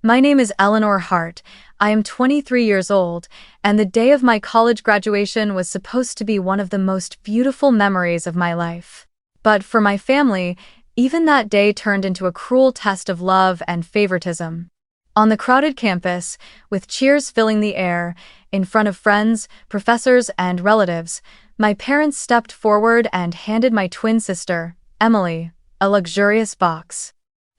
My name is Eleanor Hart. I am 23 years old, and the day of my college graduation was supposed to be one of the most beautiful memories of my life. But for my family, even that day turned into a cruel test of love and favoritism. On the crowded campus, with cheers filling the air, in front of friends, professors, and relatives, my parents stepped forward and handed my twin sister, Emily, a luxurious box.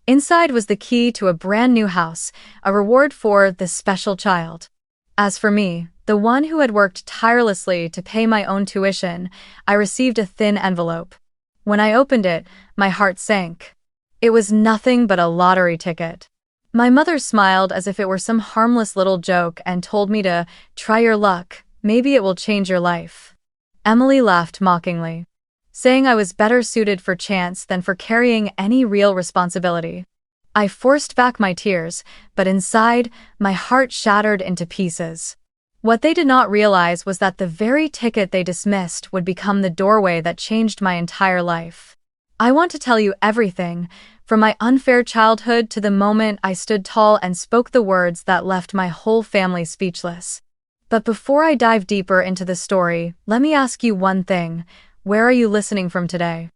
Inside was the key to a brand new house, a reward for the special child. As for me, the one who had worked tirelessly to pay my own tuition, I received a thin envelope. When I opened it, my heart sank. It was nothing but a lottery ticket. My mother smiled as if it were some harmless little joke and told me to try your luck, maybe it will change your life. Emily laughed mockingly, saying I was better suited for chance than for carrying any real responsibility. I forced back my tears, but inside, my heart shattered into pieces. What they did not realize was that the very ticket they dismissed would become the doorway that changed my entire life. I want to tell you everything, from my unfair childhood to the moment I stood tall and spoke the words that left my whole family speechless. But before I dive deeper into the story, let me ask you one thing. Where are you listening from today?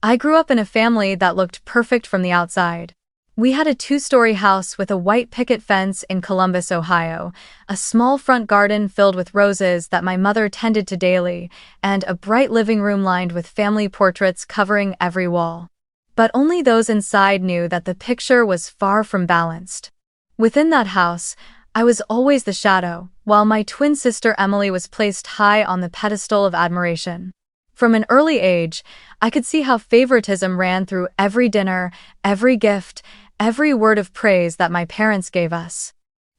I grew up in a family that looked perfect from the outside. We had a 2-story house with a white picket fence in Columbus, Ohio, a small front garden filled with roses that my mother tended to daily, and a bright living room lined with family portraits covering every wall. But only those inside knew that the picture was far from balanced. Within that house, I was always the shadow, while my twin sister Emily was placed high on the pedestal of admiration. From an early age, I could see how favoritism ran through every dinner, every gift, every word of praise that my parents gave us.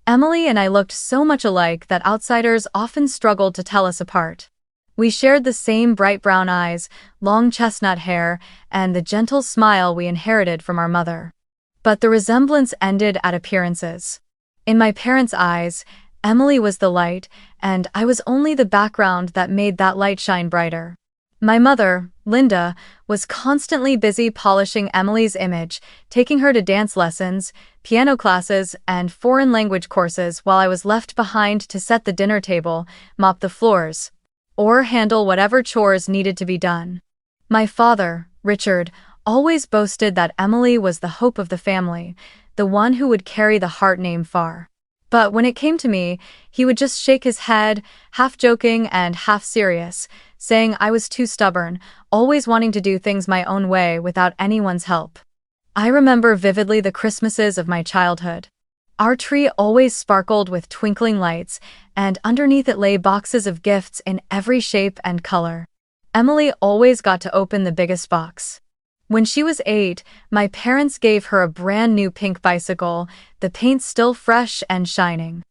Emily and I looked so much alike that outsiders often struggled to tell us apart. We shared the same bright brown eyes, long chestnut hair, and the gentle smile we inherited from our mother. But the resemblance ended at appearances. In my parents' eyes, Emily was the light, and I was only the background that made that light shine brighter. My mother, Linda, was constantly busy polishing Emily's image, taking her to dance lessons, piano classes, and foreign language courses while I was left behind to set the dinner table, mop the floors, or handle whatever chores needed to be done. My father, Richard, always boasted that Emily was the hope of the family, the one who would carry the Hart name far. But when it came to me, he would just shake his head, half joking and half serious, saying I was too stubborn, always wanting to do things my own way without anyone's help. I remember vividly the Christmases of my childhood. Our tree always sparkled with twinkling lights, and underneath it lay boxes of gifts in every shape and color. Emily always got to open the biggest box. When she was 8, my parents gave her a brand new pink bicycle, the paint still fresh and shining.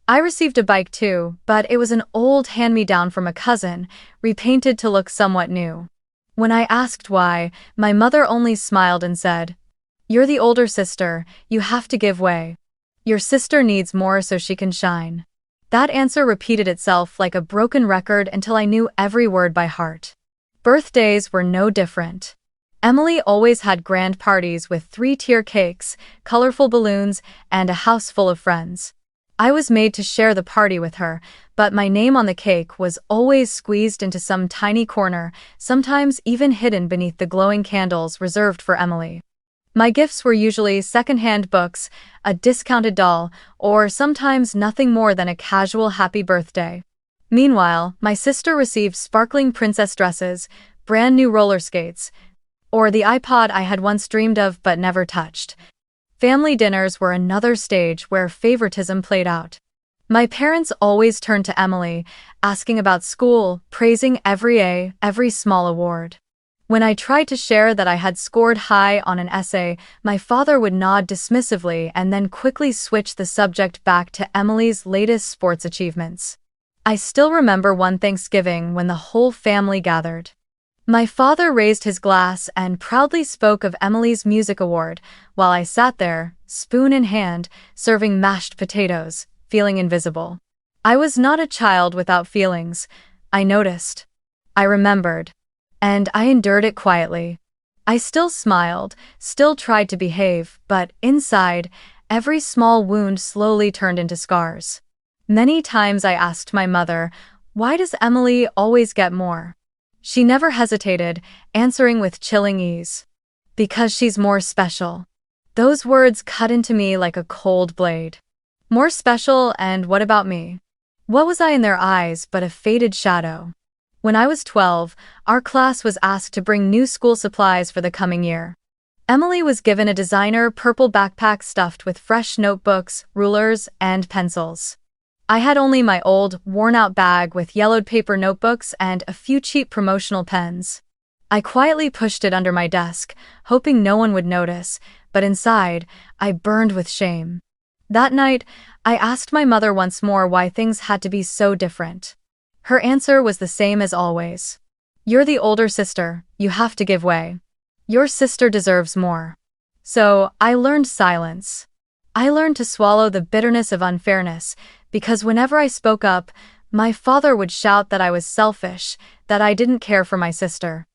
I received a bike too, but it was an old hand-me-down from a cousin, repainted to look somewhat new. When I asked why, my mother only smiled and said, "You're the older sister, you have to give way. Your sister needs more so she can shine." That answer repeated itself like a broken record until I knew every word by heart. Birthdays were no different. Emily always had grand parties with 3-tier cakes, colorful balloons, and a house full of friends. I was made to share the party with her, but my name on the cake was always squeezed into some tiny corner, sometimes even hidden beneath the glowing candles reserved for Emily. My gifts were usually second-hand books, a discounted doll, or sometimes nothing more than a casual happy birthday. Meanwhile, my sister received sparkling princess dresses, brand new roller skates, or the iPod I had once dreamed of but never touched. Family dinners were another stage where favoritism played out. My parents always turned to Emily, asking about school, praising every A, every small award. When I tried to share that I had scored high on an essay, my father would nod dismissively and then quickly switch the subject back to Emily's latest sports achievements. I still remember one Thanksgiving when the whole family gathered. My father raised his glass and proudly spoke of Emily's music award, while I sat there, spoon in hand, serving mashed potatoes, feeling invisible. I was not a child without feelings. I noticed. I remembered. And I endured it quietly. I still smiled, still tried to behave, but inside, every small wound slowly turned into scars. Many times I asked my mother, "Why does Emily always get more?" She never hesitated, answering with chilling ease. "Because she's more special." Those words cut into me like a cold blade. More special, and what about me? What was I in their eyes but a faded shadow? When I was 12, our class was asked to bring new school supplies for the coming year. Emily was given a designer purple backpack stuffed with fresh notebooks, rulers, and pencils. I had only my old, worn-out bag with yellowed paper notebooks and a few cheap promotional pens. I quietly pushed it under my desk, hoping no one would notice, but inside, I burned with shame. That night, I asked my mother once more why things had to be so different. Her answer was the same as always. "You're the older sister, you have to give way. Your sister deserves more." So, I learned silence. I learned to swallow the bitterness of unfairness, because whenever I spoke up, my father would shout that I was selfish, that I didn't care for my sister.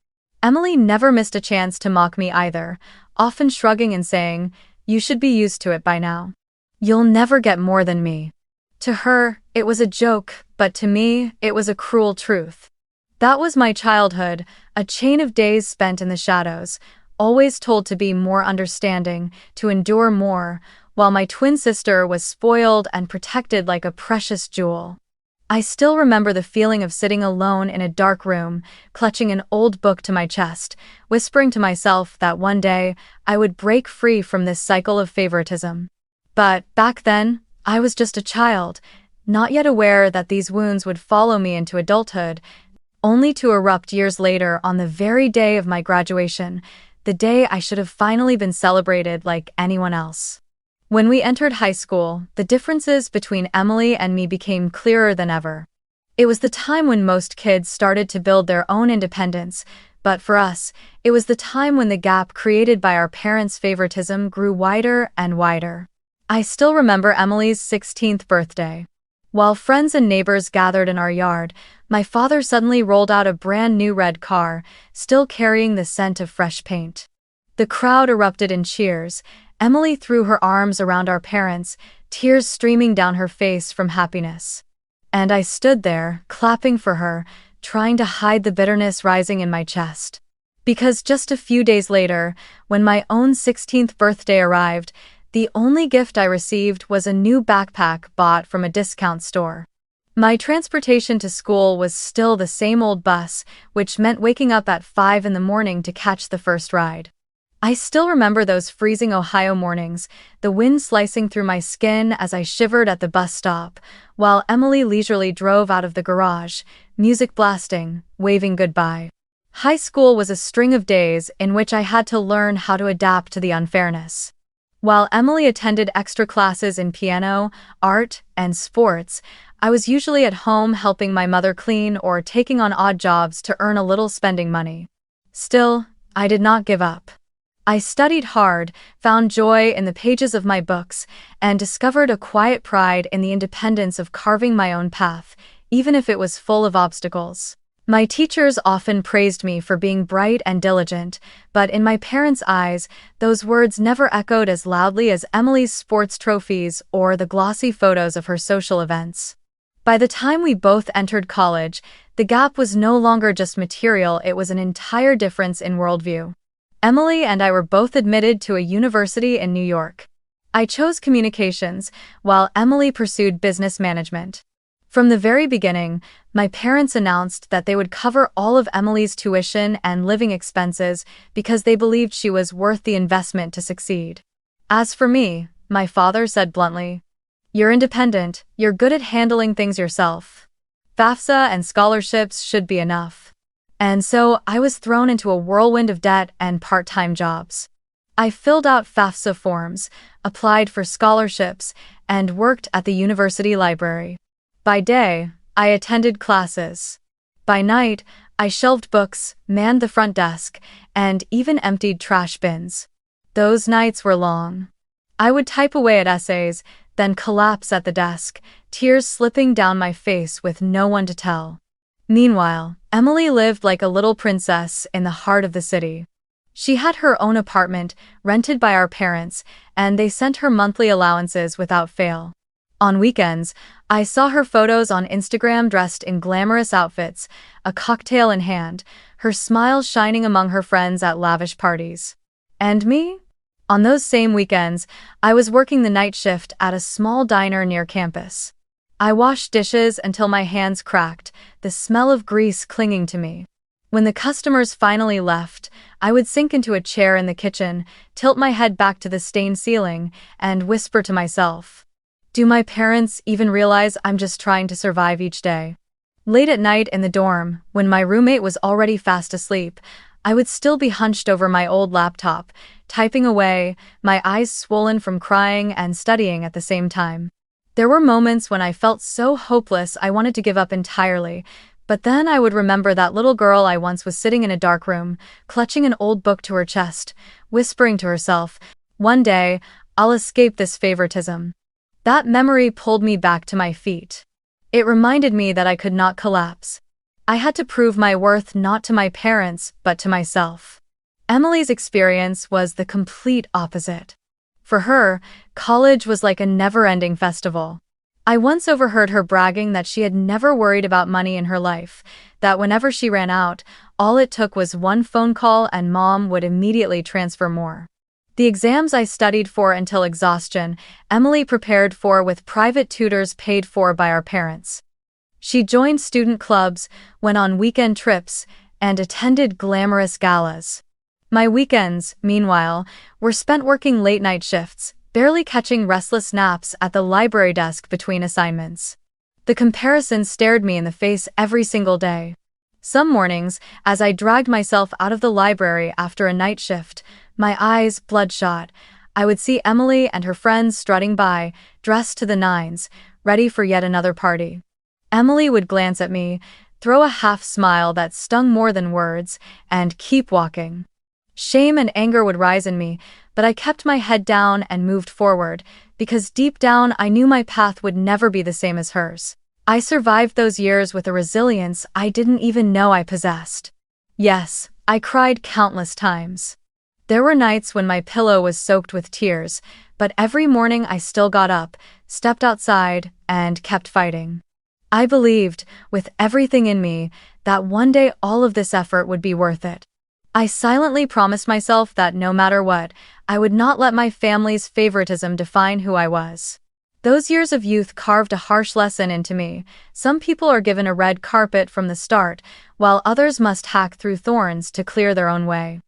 Emily never missed a chance to mock me either, often shrugging and saying, "You should be used to it by now. You'll never get more than me." To her, it was a joke, but to me, it was a cruel truth. That was my childhood, a chain of days spent in the shadows, always told to be more understanding, to endure more, while my twin sister was spoiled and protected like a precious jewel. I still remember the feeling of sitting alone in a dark room, clutching an old book to my chest, whispering to myself that one day I would break free from this cycle of favoritism. But back then, I was just a child, not yet aware that these wounds would follow me into adulthood, only to erupt years later on the very day of my graduation, the day I should have finally been celebrated like anyone else. When we entered high school, the differences between Emily and me became clearer than ever. It was the time when most kids started to build their own independence, but for us, it was the time when the gap created by our parents' favoritism grew wider and wider. I still remember Emily's 16th birthday. While friends and neighbors gathered in our yard, my father suddenly rolled out a brand new red car, still carrying the scent of fresh paint. The crowd erupted in cheers. Emily threw her arms around our parents, tears streaming down her face from happiness. And I stood there, clapping for her, trying to hide the bitterness rising in my chest. Because just a few days later, when my own 16th birthday arrived, the only gift I received was a new backpack bought from a discount store. My transportation to school was still the same old bus, which meant waking up at 5 in the morning to catch the first ride. I still remember those freezing Ohio mornings, the wind slicing through my skin as I shivered at the bus stop, while Emily leisurely drove out of the garage, music blasting, waving goodbye. High school was a string of days in which I had to learn how to adapt to the unfairness. While Emily attended extra classes in piano, art, and sports, I was usually at home helping my mother clean or taking on odd jobs to earn a little spending money. Still, I did not give up. I studied hard, found joy in the pages of my books, and discovered a quiet pride in the independence of carving my own path, even if it was full of obstacles. My teachers often praised me for being bright and diligent, but in my parents' eyes, those words never echoed as loudly as Emily's sports trophies or the glossy photos of her social events. By the time we both entered college, the gap was no longer just material, it was an entire difference in worldview. Emily and I were both admitted to a university in New York. I chose communications, while Emily pursued business management. From the very beginning, my parents announced that they would cover all of Emily's tuition and living expenses because they believed she was worth the investment to succeed. As for me, my father said bluntly, "You're independent, you're good at handling things yourself. FAFSA and scholarships should be enough." And so I was thrown into a whirlwind of debt and part-time jobs. I filled out FAFSA forms, applied for scholarships, and worked at the university library. By day, I attended classes. By night, I shelved books, manned the front desk, and even emptied trash bins. Those nights were long. I would type away at essays, then collapse at the desk, tears slipping down my face with no one to tell. Meanwhile, Emily lived like a little princess in the heart of the city. She had her own apartment, rented by our parents, and they sent her monthly allowances without fail. On weekends, I saw her photos on Instagram dressed in glamorous outfits, a cocktail in hand, her smile shining among her friends at lavish parties. And me? On those same weekends, I was working the night shift at a small diner near campus. I washed dishes until my hands cracked, the smell of grease clinging to me. When the customers finally left, I would sink into a chair in the kitchen, tilt my head back to the stained ceiling, and whisper to myself, "Do my parents even realize I'm just trying to survive each day?" Late at night in the dorm, when my roommate was already fast asleep, I would still be hunched over my old laptop, typing away, my eyes swollen from crying and studying at the same time. There were moments when I felt so hopeless I wanted to give up entirely, but then I would remember that little girl I once was sitting in a dark room, clutching an old book to her chest, whispering to herself, "One day, I'll escape this favoritism." That memory pulled me back to my feet. It reminded me that I could not collapse. I had to prove my worth not to my parents, but to myself. Emily's experience was the complete opposite. For her, college was like a never-ending festival. I once overheard her bragging that she had never worried about money in her life, that whenever she ran out, all it took was one phone call and mom would immediately transfer more. The exams I studied for until exhaustion, Emily prepared for with private tutors paid for by our parents. She joined student clubs, went on weekend trips, and attended glamorous galas. My weekends, meanwhile, were spent working late-night shifts, barely catching restless naps at the library desk between assignments. The comparison stared me in the face every single day. Some mornings, as I dragged myself out of the library after a night shift, my eyes bloodshot, I would see Emily and her friends strutting by, dressed to the nines, ready for yet another party. Emily would glance at me, throw a half-smile that stung more than words, and keep walking. Shame and anger would rise in me, but I kept my head down and moved forward, because deep down I knew my path would never be the same as hers. I survived those years with a resilience I didn't even know I possessed. Yes, I cried countless times. There were nights when my pillow was soaked with tears, but every morning I still got up, stepped outside, and kept fighting. I believed, with everything in me, that one day all of this effort would be worth it. I silently promised myself that no matter what, I would not let my family's favoritism define who I was. Those years of youth carved a harsh lesson into me. Some people are given a red carpet from the start, while others must hack through thorns to clear their own way.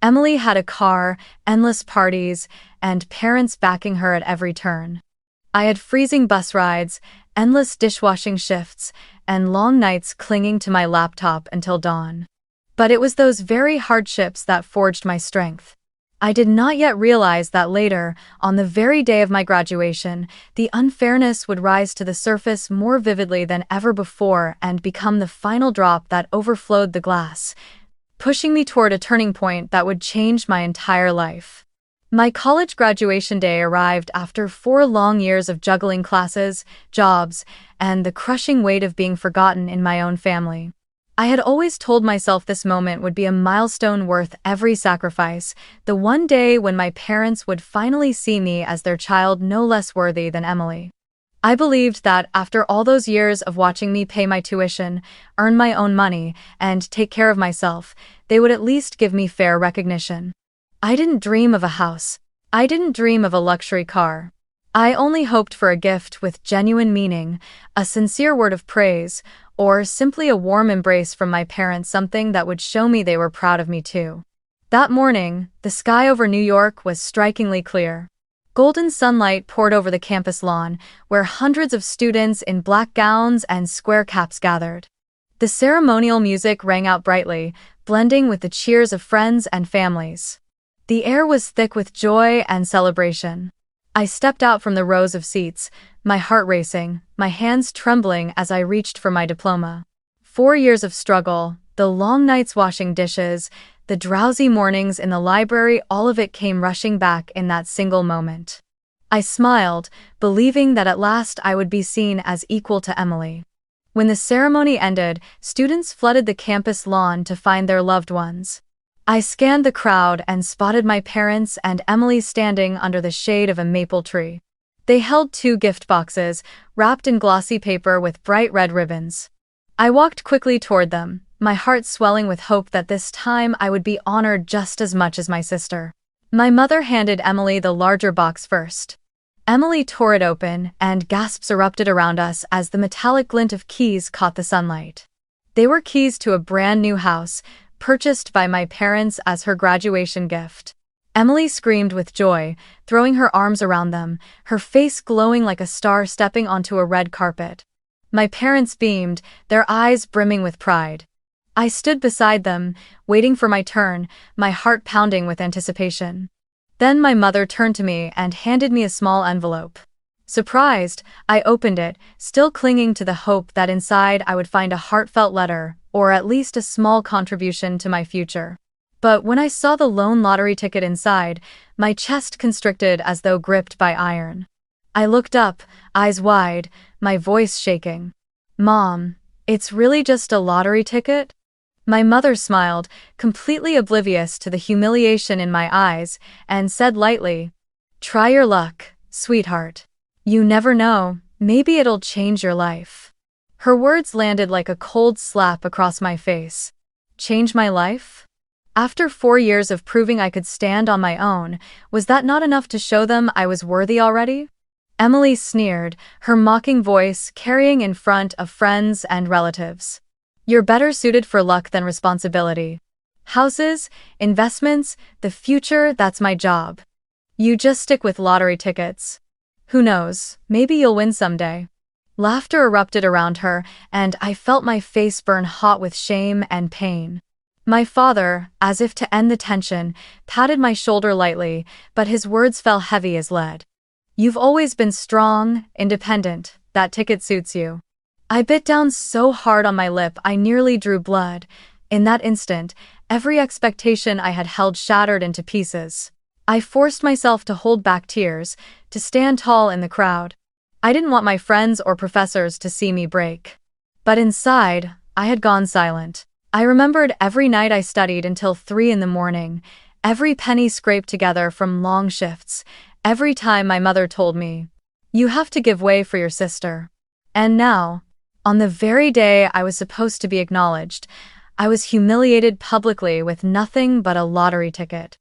Emily had a car, endless parties, and parents backing her at every turn. I had freezing bus rides, endless dishwashing shifts, and long nights clinging to my laptop until dawn. But it was those very hardships that forged my strength. I did not yet realize that later, on the very day of my graduation, the unfairness would rise to the surface more vividly than ever before and become the final drop that overflowed the glass, pushing me toward a turning point that would change my entire life. My college graduation day arrived after 4 long years of juggling classes, jobs, and the crushing weight of being forgotten in my own family. I had always told myself this moment would be a milestone worth every sacrifice, the one day when my parents would finally see me as their child no less worthy than Emily. I believed that after all those years of watching me pay my tuition, earn my own money, and take care of myself, they would at least give me fair recognition. I didn't dream of a house. I didn't dream of a luxury car. I only hoped for a gift with genuine meaning, a sincere word of praise, or simply a warm embrace from my parents, something that would show me they were proud of me too. That morning, the sky over New York was strikingly clear. Golden sunlight poured over the campus lawn, where hundreds of students in black gowns and square caps gathered. The ceremonial music rang out brightly, blending with the cheers of friends and families. The air was thick with joy and celebration. I stepped out from the rows of seats, my heart racing, my hands trembling as I reached for my diploma. 4 years of struggle, the long nights washing dishes, the drowsy mornings in the library, all of it came rushing back in that single moment. I smiled, believing that at last I would be seen as equal to Emily. When the ceremony ended, students flooded the campus lawn to find their loved ones. I scanned the crowd and spotted my parents and Emily standing under the shade of a maple tree. They held 2 gift boxes, wrapped in glossy paper with bright red ribbons. I walked quickly toward them, my heart swelling with hope that this time I would be honored just as much as my sister. My mother handed Emily the larger box first. Emily tore it open, and gasps erupted around us as the metallic glint of keys caught the sunlight. They were keys to a brand new house, purchased by my parents as her graduation gift. Emily screamed with joy, throwing her arms around them, her face glowing like a star stepping onto a red carpet. My parents beamed, their eyes brimming with pride. I stood beside them, waiting for my turn, my heart pounding with anticipation. Then my mother turned to me and handed me a small envelope. Surprised, I opened it, still clinging to the hope that inside I would find a heartfelt letter, or at least a small contribution to my future. But when I saw the lone lottery ticket inside, my chest constricted as though gripped by iron. I looked up, eyes wide, my voice shaking. "Mom, it's really just a lottery ticket?" My mother smiled, completely oblivious to the humiliation in my eyes, and said lightly, "Try your luck, sweetheart. You never know, maybe it'll change your life." Her words landed like a cold slap across my face. Change my life? After 4 years of proving I could stand on my own, was that not enough to show them I was worthy already? Emily sneered, her mocking voice carrying in front of friends and relatives. "You're better suited for luck than responsibility. Houses, investments, the future, that's my job. You just stick with lottery tickets. Who knows, maybe you'll win someday." Laughter erupted around her, and I felt my face burn hot with shame and pain. My father, as if to end the tension, patted my shoulder lightly, but his words fell heavy as lead. "You've always been strong, independent, that ticket suits you." I bit down so hard on my lip I nearly drew blood. In that instant, every expectation I had held shattered into pieces. I forced myself to hold back tears, to stand tall in the crowd. I didn't want my friends or professors to see me break. But inside, I had gone silent. I remembered every night I studied until 3 in the morning, every penny scraped together from long shifts, every time my mother told me, "You have to give way for your sister." And now, on the very day I was supposed to be acknowledged, I was humiliated publicly with nothing but a lottery ticket.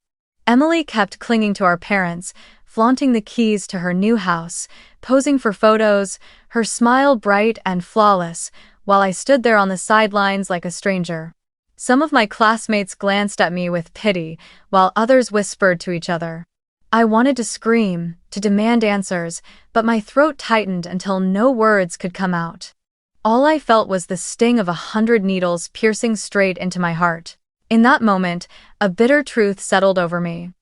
Emily kept clinging to our parents, flaunting the keys to her new house, posing for photos, her smile bright and flawless, while I stood there on the sidelines like a stranger. Some of my classmates glanced at me with pity, while others whispered to each other. I wanted to scream, to demand answers, but my throat tightened until no words could come out. All I felt was the sting of 100 needles piercing straight into my heart. In that moment, a bitter truth settled over me.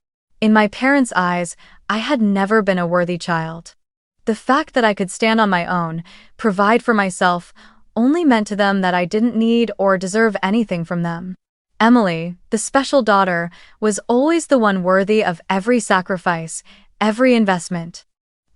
In my parents' eyes, I had never been a worthy child. The fact that I could stand on my own, provide for myself, only meant to them that I didn't need or deserve anything from them. Emily, the special daughter, was always the one worthy of every sacrifice, every investment.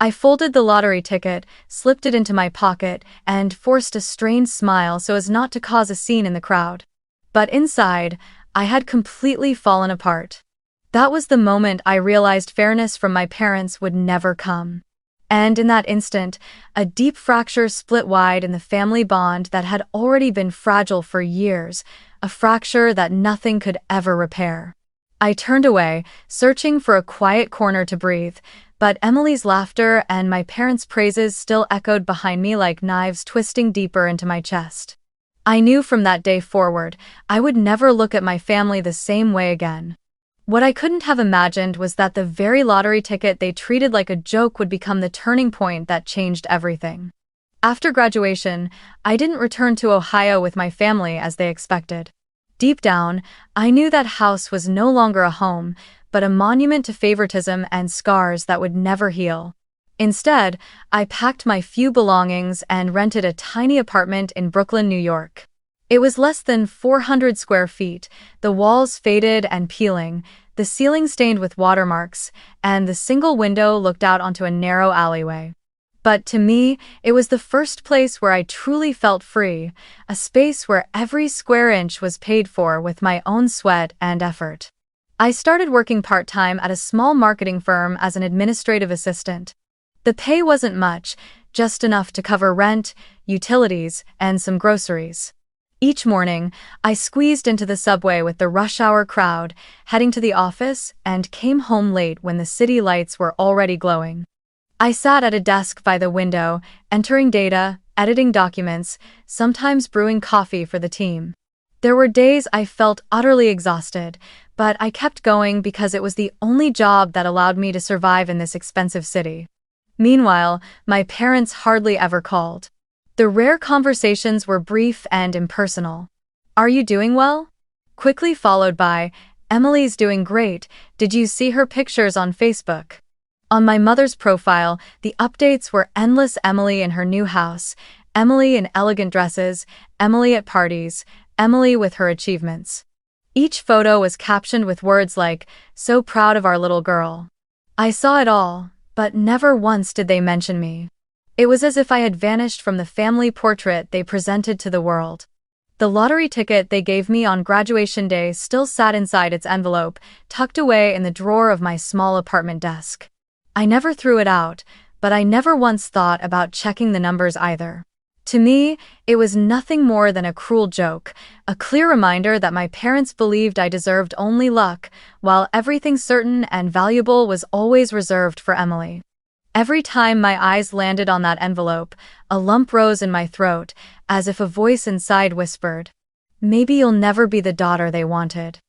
I folded the lottery ticket, slipped it into my pocket, and forced a strained smile so as not to cause a scene in the crowd. But inside, I had completely fallen apart. That was the moment I realized fairness from my parents would never come. And in that instant, a deep fracture split wide in the family bond that had already been fragile for years, a fracture that nothing could ever repair. I turned away, searching for a quiet corner to breathe, but Emily's laughter and my parents' praises still echoed behind me like knives twisting deeper into my chest. I knew from that day forward, I would never look at my family the same way again. What I couldn't have imagined was that the very lottery ticket they treated like a joke would become the turning point that changed everything. After graduation, I didn't return to Ohio with my family as they expected. Deep down, I knew that house was no longer a home, but a monument to favoritism and scars that would never heal. Instead, I packed my few belongings and rented a tiny apartment in Brooklyn, New York. It was less than 400 square feet, the walls faded and peeling, the ceiling stained with watermarks, and the single window looked out onto a narrow alleyway. But to me, it was the first place where I truly felt free, a space where every square inch was paid for with my own sweat and effort. I started working part-time at a small marketing firm as an administrative assistant. The pay wasn't much, just enough to cover rent, utilities, and some groceries. Each morning, I squeezed into the subway with the rush hour crowd, heading to the office, and came home late when the city lights were already glowing. I sat at a desk by the window, entering data, editing documents, sometimes brewing coffee for the team. There were days I felt utterly exhausted, but I kept going because it was the only job that allowed me to survive in this expensive city. Meanwhile, my parents hardly ever called. The rare conversations were brief and impersonal. "Are you doing well?" Quickly followed by, "Emily's doing great, did you see her pictures on Facebook?" On my mother's profile, the updates were endless: Emily in her new house, Emily in elegant dresses, Emily at parties, Emily with her achievements. Each photo was captioned with words like, "So proud of our little girl." I saw it all, but never once did they mention me. It was as if I had vanished from the family portrait they presented to the world. The lottery ticket they gave me on graduation day still sat inside its envelope, tucked away in the drawer of my small apartment desk. I never threw it out, but I never once thought about checking the numbers either. To me, it was nothing more than a cruel joke, a clear reminder that my parents believed I deserved only luck, while everything certain and valuable was always reserved for Emily. Every time my eyes landed on that envelope, a lump rose in my throat, as if a voice inside whispered, "Maybe you'll never be the daughter they wanted."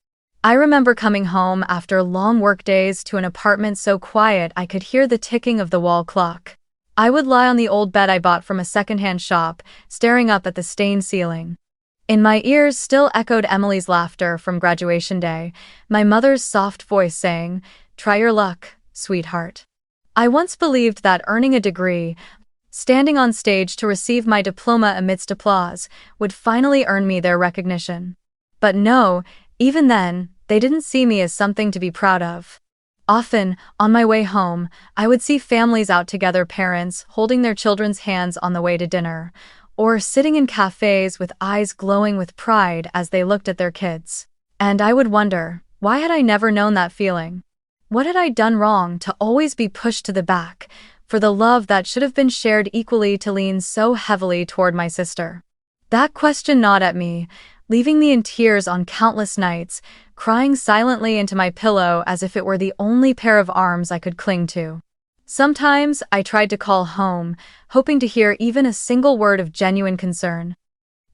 I remember coming home after long workdays to an apartment so quiet I could hear the ticking of the wall clock. I would lie on the old bed I bought from a secondhand shop, staring up at the stained ceiling. In my ears still echoed Emily's laughter from graduation day, my mother's soft voice saying, "Try your luck, sweetheart." I once believed that earning a degree, standing on stage to receive my diploma amidst applause, would finally earn me their recognition. But no, even then, they didn't see me as something to be proud of. Often, on my way home, I would see families out together, parents holding their children's hands on the way to dinner, or sitting in cafes with eyes glowing with pride as they looked at their kids. And I would wonder, why had I never known that feeling? What had I done wrong to always be pushed to the back, for the love that should have been shared equally to lean so heavily toward my sister? That question gnawed at me, leaving me in tears on countless nights, crying silently into my pillow as if it were the only pair of arms I could cling to. Sometimes I tried to call home, hoping to hear even a single word of genuine concern.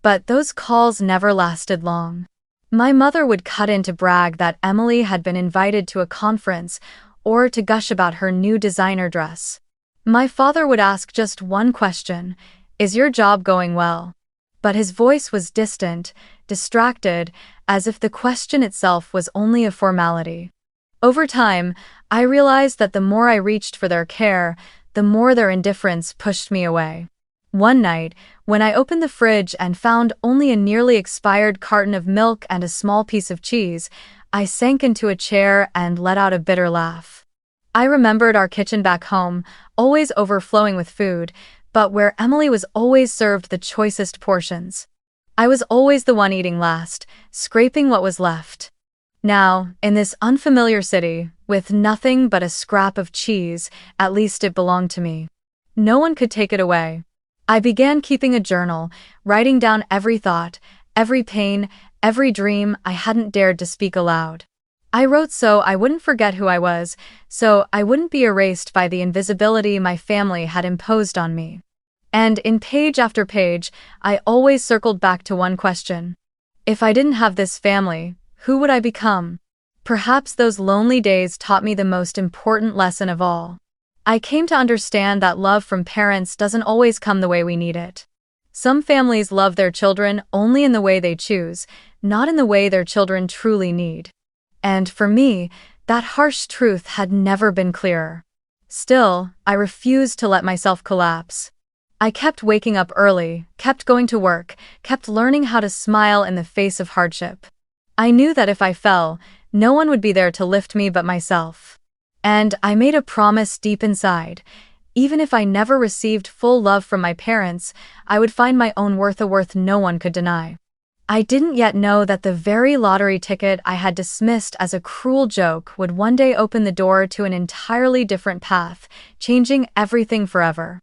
But those calls never lasted long. My mother would cut in to brag that Emily had been invited to a conference, or to gush about her new designer dress. My father would ask just one question, "Is your job going well?" But his voice was distant, distracted, as if the question itself was only a formality. Over time, I realized that the more I reached for their care, the more their indifference pushed me away. One night, when I opened the fridge and found only a nearly expired carton of milk and a small piece of cheese, I sank into a chair and let out a bitter laugh. I remembered our kitchen back home, always overflowing with food, but where Emily was always served the choicest portions. I was always the one eating last, scraping what was left. Now, in this unfamiliar city, with nothing but a scrap of cheese, at least it belonged to me. No one could take it away. I began keeping a journal, writing down every thought, every pain, every dream I hadn't dared to speak aloud. I wrote so I wouldn't forget who I was, so I wouldn't be erased by the invisibility my family had imposed on me. And in page after page, I always circled back to one question. If I didn't have this family, who would I become? Perhaps those lonely days taught me the most important lesson of all. I came to understand that love from parents doesn't always come the way we need it. Some families love their children only in the way they choose, not in the way their children truly need. And for me, that harsh truth had never been clearer. Still, I refused to let myself collapse. I kept waking up early, kept going to work, kept learning how to smile in the face of hardship. I knew that if I fell, no one would be there to lift me but myself. And I made a promise deep inside. Even if I never received full love from my parents, I would find my own worth, a worth no one could deny. I didn't yet know that the very lottery ticket I had dismissed as a cruel joke would one day open the door to an entirely different path, changing everything forever.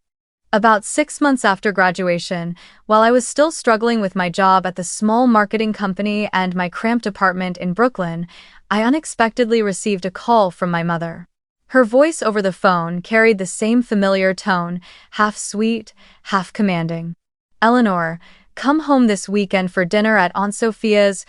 About 6 months after graduation, while I was still struggling with my job at the small marketing company and my cramped apartment in Brooklyn, I unexpectedly received a call from my mother. Her voice over the phone carried the same familiar tone, half sweet, half commanding. "Eleanor, come home this weekend for dinner at Aunt Sophia's.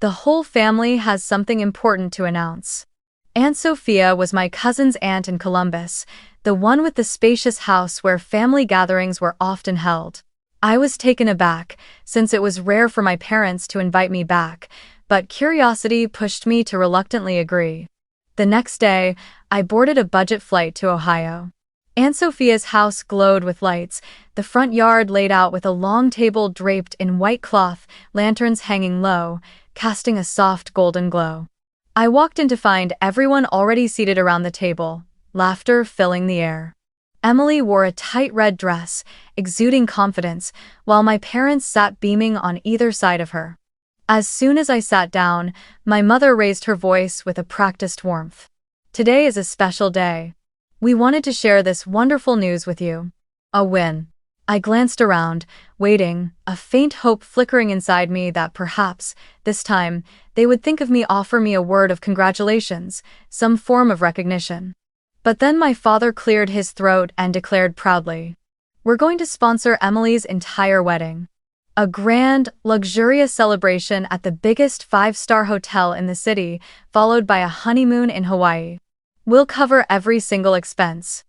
The whole family has something important to announce." Aunt Sophia was my cousin's aunt in Columbus, the one with the spacious house where family gatherings were often held. I was taken aback, since it was rare for my parents to invite me back, but curiosity pushed me to reluctantly agree. The next day, I boarded a budget flight to Ohio. Aunt Sophia's house glowed with lights, the front yard laid out with a long table draped in white cloth, lanterns hanging low, casting a soft golden glow. I walked in to find everyone already seated around the table, laughter filling the air. Emily wore a tight red dress, exuding confidence, while my parents sat beaming on either side of her. As soon as I sat down, my mother raised her voice with a practiced warmth. "Today is a special day. We wanted to share this wonderful news with you. A win." I glanced around, waiting, a faint hope flickering inside me that perhaps, this time, they would think of me, offer me a word of congratulations, some form of recognition. But then my father cleared his throat and declared proudly, "We're going to sponsor Emily's entire wedding. A grand, luxurious celebration at the biggest five-star hotel in the city, followed by a honeymoon in Hawaii. We'll cover every single expense."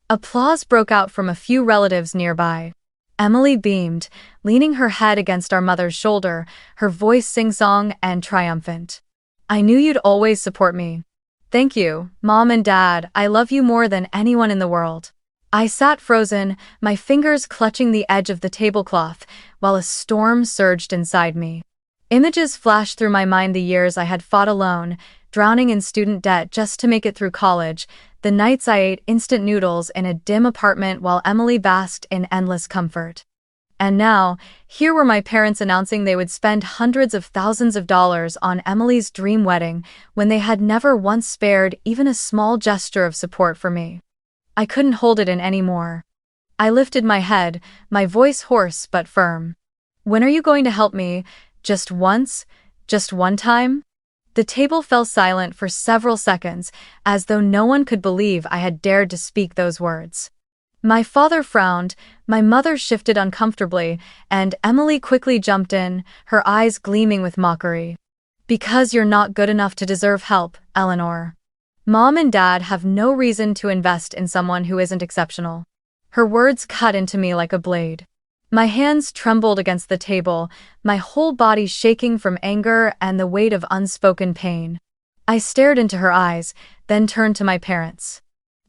Applause broke out from a few relatives nearby. Emily beamed, leaning her head against our mother's shoulder, her voice sing-song and triumphant. "I knew you'd always support me. Thank you, Mom and Dad, I love you more than anyone in the world." I sat frozen, my fingers clutching the edge of the tablecloth, while a storm surged inside me. Images flashed through my mind, the years I had fought alone, drowning in student debt just to make it through college, the nights I ate instant noodles in a dim apartment while Emily basked in endless comfort. And now, here were my parents announcing they would spend hundreds of thousands of dollars on Emily's dream wedding when they had never once spared even a small gesture of support for me. I couldn't hold it in anymore. I lifted my head, my voice hoarse but firm. "When are you going to help me? Just once? Just one time?" The table fell silent for several seconds, as though no one could believe I had dared to speak those words. My father frowned, my mother shifted uncomfortably, and Emily quickly jumped in, her eyes gleaming with mockery. "Because you're not good enough to deserve help, Eleanor. Mom and Dad have no reason to invest in someone who isn't exceptional." Her words cut into me like a blade. My hands trembled against the table, my whole body shaking from anger and the weight of unspoken pain. I stared into her eyes, then turned to my parents.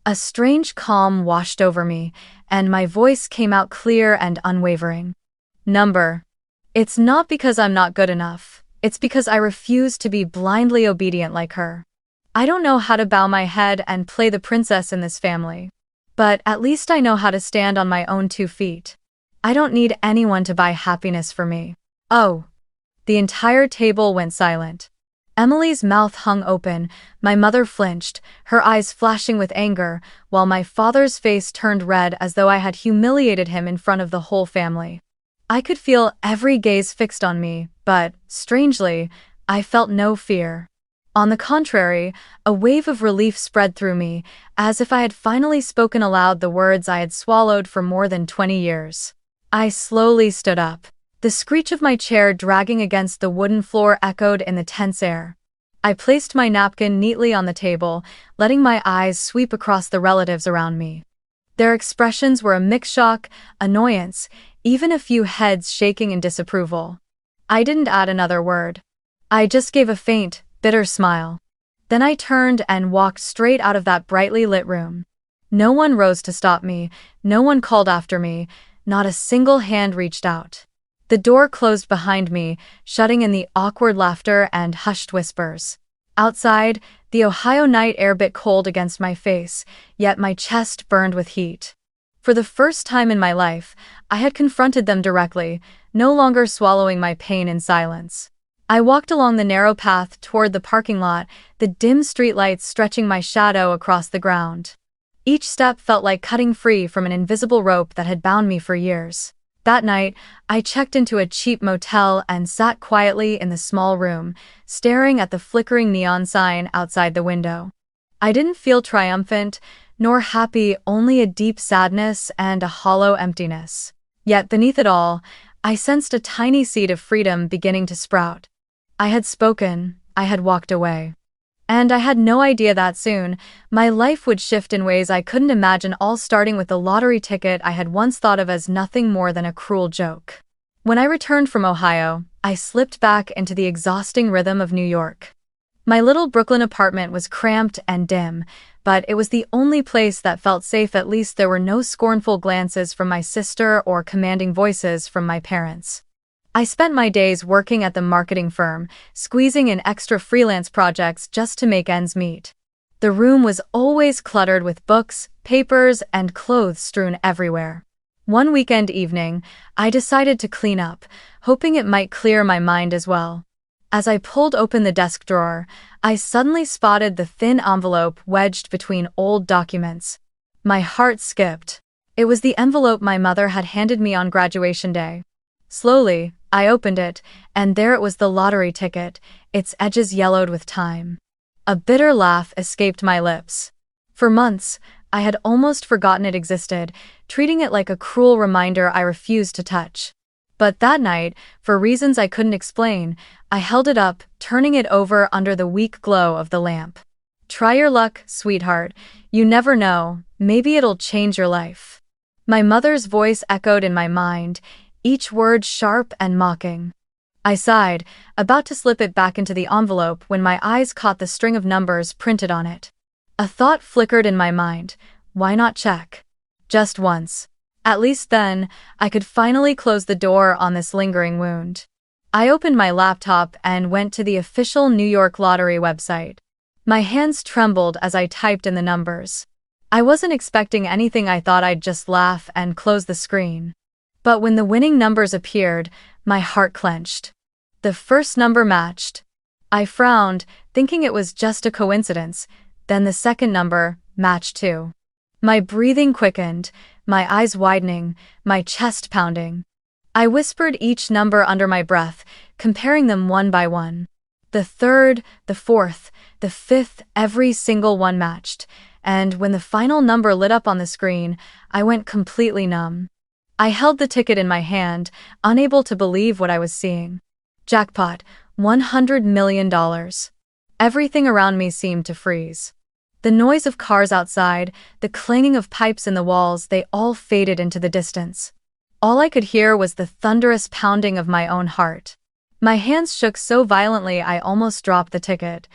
A strange calm washed over me, and my voice came out clear and unwavering. "Number. It's not because I'm not good enough, it's because I refuse to be blindly obedient like her. I don't know how to bow my head and play the princess in this family. But at least I know how to stand on my own 2 feet. I don't need anyone to buy happiness for me." "Oh." The entire table went silent. Emily's mouth hung open, my mother flinched, her eyes flashing with anger, while my father's face turned red as though I had humiliated him in front of the whole family. I could feel every gaze fixed on me, but, strangely, I felt no fear. On the contrary, a wave of relief spread through me, as if I had finally spoken aloud the words I had swallowed for more than 20 years. I slowly stood up. The screech of my chair dragging against the wooden floor echoed in the tense air. I placed my napkin neatly on the table, letting my eyes sweep across the relatives around me. Their expressions were a mixed shock, annoyance, even a few heads shaking in disapproval. I didn't add another word. I just gave a faint, bitter smile. Then I turned and walked straight out of that brightly lit room. No one rose to stop me, no one called after me, not a single hand reached out. The door closed behind me, shutting in the awkward laughter and hushed whispers. Outside, the Ohio night air bit cold against my face, yet my chest burned with heat. For the first time in my life, I had confronted them directly, no longer swallowing my pain in silence. I walked along the narrow path toward the parking lot, the dim streetlights stretching my shadow across the ground. Each step felt like cutting free from an invisible rope that had bound me for years. That night, I checked into a cheap motel and sat quietly in the small room, staring at the flickering neon sign outside the window. I didn't feel triumphant, nor happy, only a deep sadness and a hollow emptiness. Yet beneath it all, I sensed a tiny seed of freedom beginning to sprout. I had spoken, I had walked away. And I had no idea that soon, my life would shift in ways I couldn't imagine, all starting with the lottery ticket I had once thought of as nothing more than a cruel joke. When I returned from Ohio, I slipped back into the exhausting rhythm of New York. My little Brooklyn apartment was cramped and dim, but it was the only place that felt safe. At least there were no scornful glances from my sister or commanding voices from my parents. I spent my days working at the marketing firm, squeezing in extra freelance projects just to make ends meet. The room was always cluttered with books, papers, and clothes strewn everywhere. One weekend evening, I decided to clean up, hoping it might clear my mind as well. As I pulled open the desk drawer, I suddenly spotted the thin envelope wedged between old documents. My heart skipped. It was the envelope my mother had handed me on graduation day. Slowly, I opened it, and there it was, the lottery ticket, its edges yellowed with time. A bitter laugh escaped my lips. For months, I had almost forgotten it existed, treating it like a cruel reminder I refused to touch. But that night, for reasons I couldn't explain, I held it up, turning it over under the weak glow of the lamp. "Try your luck, sweetheart. You never know, maybe it'll change your life." My mother's voice echoed in my mind, each word sharp and mocking. I sighed, about to slip it back into the envelope when my eyes caught the string of numbers printed on it. A thought flickered in my mind. Why not check? Just once. At least then, I could finally close the door on this lingering wound. I opened my laptop and went to the official New York Lottery website. My hands trembled as I typed in the numbers. I wasn't expecting anything. I thought I'd just laugh and close the screen. But when the winning numbers appeared, my heart clenched. The first number matched. I frowned, thinking it was just a coincidence. Then the second number matched too. My breathing quickened, my eyes widening, my chest pounding. I whispered each number under my breath, comparing them one by one. The third, the fourth, the fifth, every single one matched. And when the final number lit up on the screen, I went completely numb. I held the ticket in my hand, unable to believe what I was seeing. Jackpot, $100 million. Everything around me seemed to freeze. The noise of cars outside, the clanging of pipes in the walls, they all faded into the distance. All I could hear was the thunderous pounding of my own heart. My hands shook so violently I almost dropped the ticket.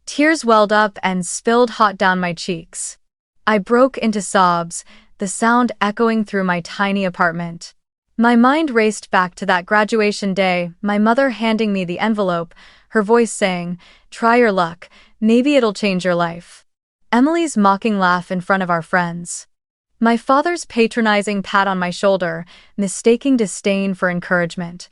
Tears welled up and spilled hot down my cheeks. I broke into sobs, the sound echoing through my tiny apartment. My mind raced back to that graduation day, my mother handing me the envelope, her voice saying, "Try your luck, maybe it'll change your life." Emily's mocking laugh in front of our friends. My father's patronizing pat on my shoulder, mistaking disdain for encouragement.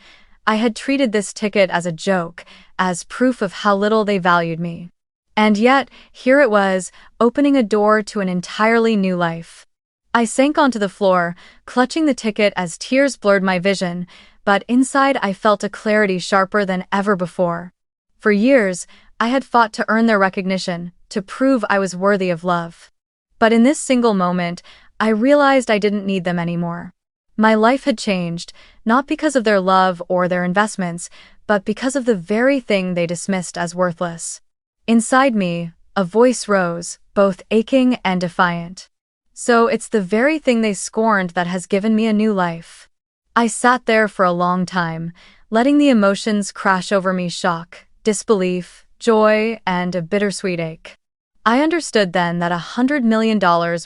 I had treated this ticket as a joke, as proof of how little they valued me. And yet, here it was, opening a door to an entirely new life. I sank onto the floor, clutching the ticket as tears blurred my vision, but inside I felt a clarity sharper than ever before. For years, I had fought to earn their recognition, to prove I was worthy of love. But in this single moment, I realized I didn't need them anymore. My life had changed, not because of their love or their investments, but because of the very thing they dismissed as worthless. Inside me, a voice rose, both aching and defiant. So it's the very thing they scorned that has given me a new life. I sat there for a long time, letting the emotions crash over me: shock, disbelief, joy, and a bittersweet ache. I understood then that $100 million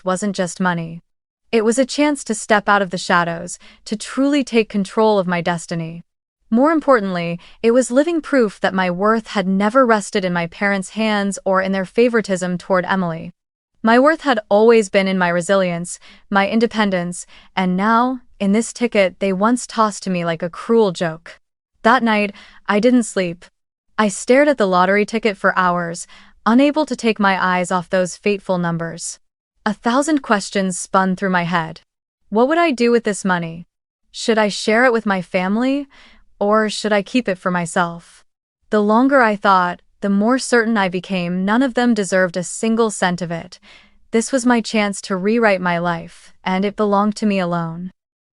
wasn't just money. It was a chance to step out of the shadows, to truly take control of my destiny. More importantly, it was living proof that my worth had never rested in my parents' hands or in their favoritism toward Emily. My worth had always been in my resilience, my independence, and now, in this ticket they once tossed to me like a cruel joke. That night, I didn't sleep. I stared at the lottery ticket for hours, unable to take my eyes off those fateful numbers. 1,000 questions spun through my head. What would I do with this money? Should I share it with my family, or should I keep it for myself? The longer I thought, the more certain I became none of them deserved a single cent of it. This was my chance to rewrite my life, and it belonged to me alone.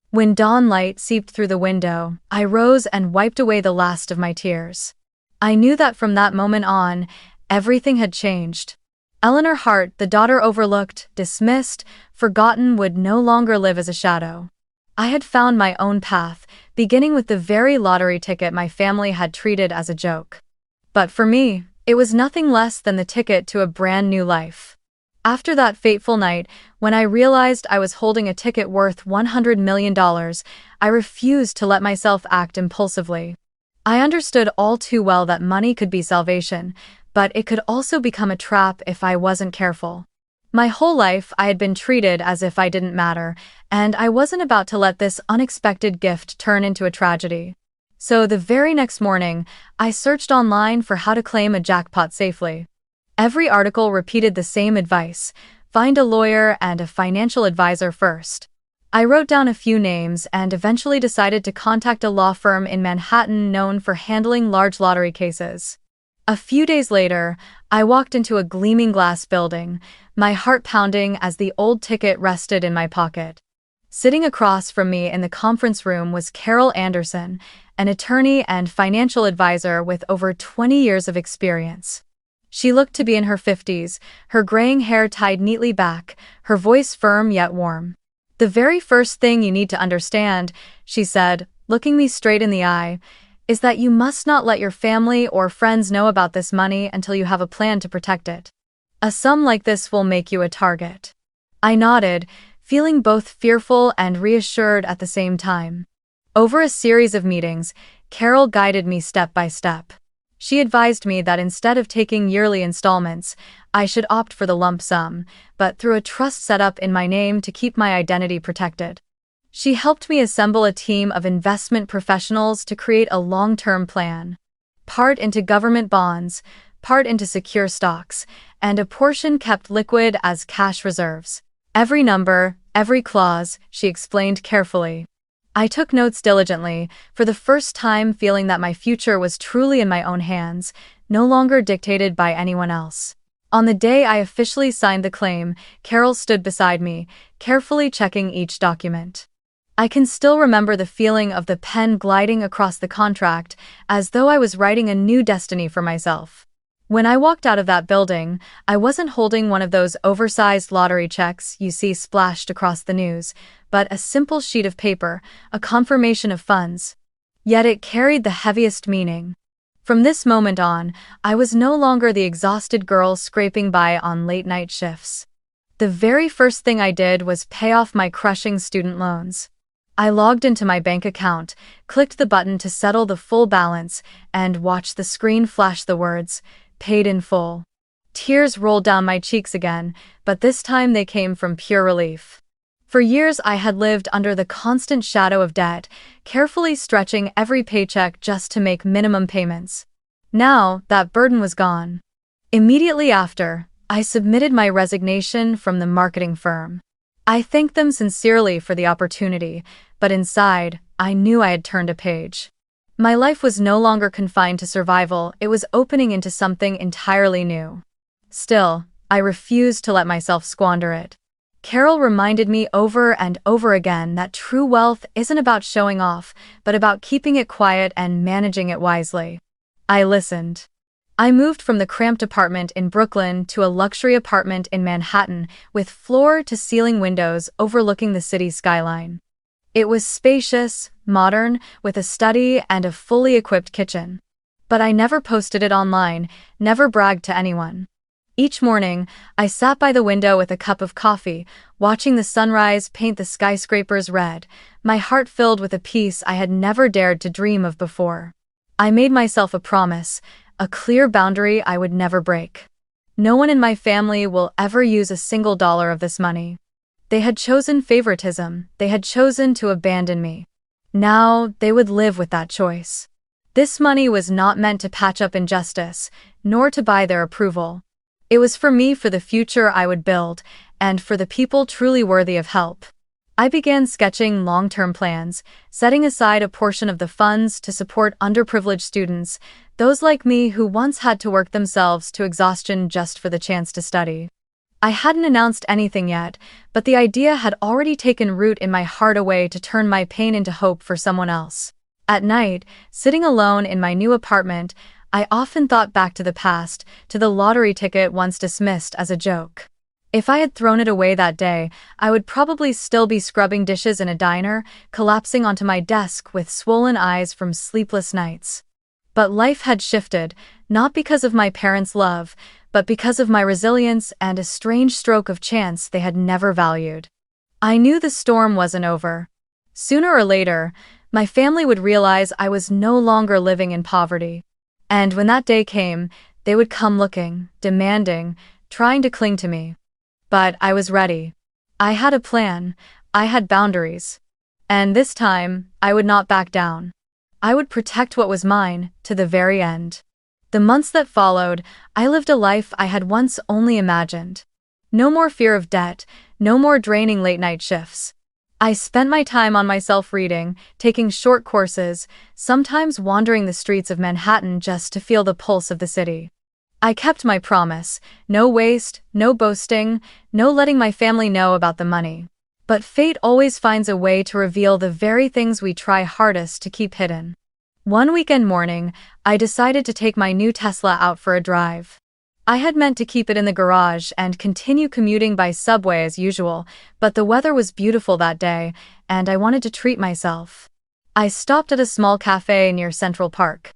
When dawn light seeped through the window, I rose and wiped away the last of my tears. I knew that from that moment on, everything had changed. Eleanor Hart, the daughter overlooked, dismissed, forgotten, would no longer live as a shadow. I had found my own path, beginning with the very lottery ticket my family had treated as a joke. But for me, it was nothing less than the ticket to a brand new life. After that fateful night, when I realized I was holding a ticket worth $100 million, I refused to let myself act impulsively. I understood all too well that money could be salvation, but it could also become a trap if I wasn't careful. My whole life I had been treated as if I didn't matter, and I wasn't about to let this unexpected gift turn into a tragedy. So the very next morning, I searched online for how to claim a jackpot safely. Every article repeated the same advice: find a lawyer and a financial advisor first. I wrote down a few names and eventually decided to contact a law firm in Manhattan known for handling large lottery cases. A few days later, I walked into a gleaming glass building, my heart pounding as the old ticket rested in my pocket. Sitting across from me in the conference room was Carol Anderson, an attorney and financial advisor with over 20 years of experience. She looked to be in her 50s, her graying hair tied neatly back, her voice firm yet warm. "The very first thing you need to understand," she said, looking me straight in the eye, "is that you must not let your family or friends know about this money until you have a plan to protect it. A sum like this will make you a target." I nodded, feeling both fearful and reassured at the same time. Over a series of meetings, Carol guided me step by step. She advised me that instead of taking yearly installments, I should opt for the lump sum, but through a trust set up in my name to keep my identity protected. She helped me assemble a team of investment professionals to create a long-term plan. Part into government bonds, part into secure stocks, and a portion kept liquid as cash reserves. Every number, every clause, she explained carefully. I took notes diligently, for the first time feeling that my future was truly in my own hands, no longer dictated by anyone else. On the day I officially signed the claim, Carol stood beside me, carefully checking each document. I can still remember the feeling of the pen gliding across the contract, as though I was writing a new destiny for myself. When I walked out of that building, I wasn't holding one of those oversized lottery checks you see splashed across the news, but a simple sheet of paper, a confirmation of funds. Yet it carried the heaviest meaning. From this moment on, I was no longer the exhausted girl scraping by on late-night shifts. The very first thing I did was pay off my crushing student loans. I logged into my bank account, clicked the button to settle the full balance, and watched the screen flash the words, "Paid in full." Tears rolled down my cheeks again, but this time they came from pure relief. For years I had lived under the constant shadow of debt, carefully stretching every paycheck just to make minimum payments. Now, that burden was gone. Immediately after, I submitted my resignation from the marketing firm. I thanked them sincerely for the opportunity, but inside, I knew I had turned a page. My life was no longer confined to survival, it was opening into something entirely new. Still, I refused to let myself squander it. Carol reminded me over and over again that true wealth isn't about showing off, but about keeping it quiet and managing it wisely. I listened. I moved from the cramped apartment in Brooklyn to a luxury apartment in Manhattan with floor-to-ceiling windows overlooking the city's skyline. It was spacious, modern, with a study and a fully equipped kitchen. But I never posted it online, never bragged to anyone. Each morning, I sat by the window with a cup of coffee, watching the sunrise paint the skyscrapers red, my heart filled with a peace I had never dared to dream of before. I made myself a promise, a clear boundary I would never break. No one in my family will ever use a single dollar of this money. They had chosen favoritism, they had chosen to abandon me. Now, they would live with that choice. This money was not meant to patch up injustice, nor to buy their approval. It was for me, for the future I would build, and for the people truly worthy of help. I began sketching long-term plans, setting aside a portion of the funds to support underprivileged students, those like me who once had to work themselves to exhaustion just for the chance to study. I hadn't announced anything yet, but the idea had already taken root in my heart, a way to turn my pain into hope for someone else. At night, sitting alone in my new apartment, I often thought back to the past, to the lottery ticket once dismissed as a joke. If I had thrown it away that day, I would probably still be scrubbing dishes in a diner, collapsing onto my desk with swollen eyes from sleepless nights. But life had shifted, not because of my parents' love, but because of my resilience and a strange stroke of chance they had never valued. I knew the storm wasn't over. Sooner or later, my family would realize I was no longer living in poverty. And when that day came, they would come looking, demanding, trying to cling to me. But I was ready. I had a plan, I had boundaries. And this time, I would not back down. I would protect what was mine, to the very end. The months that followed, I lived a life I had once only imagined. No more fear of debt, no more draining late-night shifts. I spent my time on myself, reading, taking short courses, sometimes wandering the streets of Manhattan just to feel the pulse of the city. I kept my promise, no waste, no boasting, no letting my family know about the money. But fate always finds a way to reveal the very things we try hardest to keep hidden. One weekend morning, I decided to take my new Tesla out for a drive. I had meant to keep it in the garage and continue commuting by subway as usual, but the weather was beautiful that day, and I wanted to treat myself. I stopped at a small cafe near Central Park.